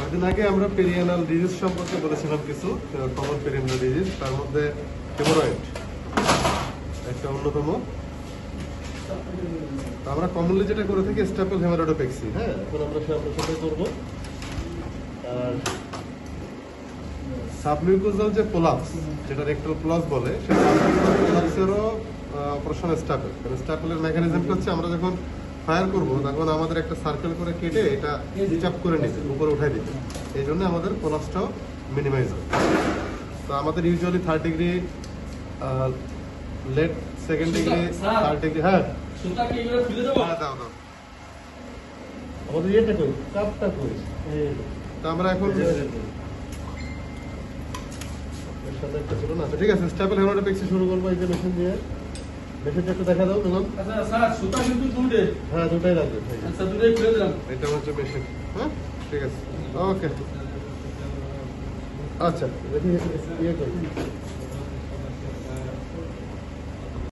কয়েকদিন আগে আমরা পেরিয়ানাল ডিজিজ সম্পর্কে বলেছিলাম কিছু কমন পেরিয়ানাল ডিজিজ, তার মধ্যে হেমোরয়েড একটা অন্যতম। আমরা কমনলি যেটা করে থাকি স্ট্যাপল হেমাটোপেক্সি। হ্যাঁ, এখন আমরা সেটাই করবো। আর সাবমিউকোজাল যে প্রলাপস, যেটা রেক্টাল প্রলাপস বলে, সেটা প্রলাপসেরও অপারেশন স্ট্যাপল। কারণ স্ট্যাপলের মেকানিজমটা হচ্ছে আমরা যখন ফায়ার করবো তখন আমাদের একটা সার্কেল করে কেটে এটা চাপ করে নিতে, উপরে উঠাই দিতে। এই জন্য আমাদের প্রলাপসটাও মিনিমাইজ হয়। তো আমাদের ইউজুয়ালি 3rd ডিগ্রি, লেট 2nd ডিগ্রি, 3rd ডিগ্রি। হ্যাঁ, দাও দাও। আমাদের ইয়েটা কই, চাপটা কই। তা আমরা এখন ঠিক আছে, স্ট্যাপল হেমাটোপেক্সি শুরু করবো। এই যে মেশিন দিয়ে, মেশিনটা একটু দেখা দাও। আচ্ছা স্যার, সুতা কিন্তু দুটো। হ্যাঁ, দুটাই লাগবে। আচ্ছা, দুটোই খুলে দিলাম। এটা হচ্ছে মেশিন। হ্যাঁ, ঠিক আছে, ওকে। আচ্ছা, দেখি ইয়ে করি।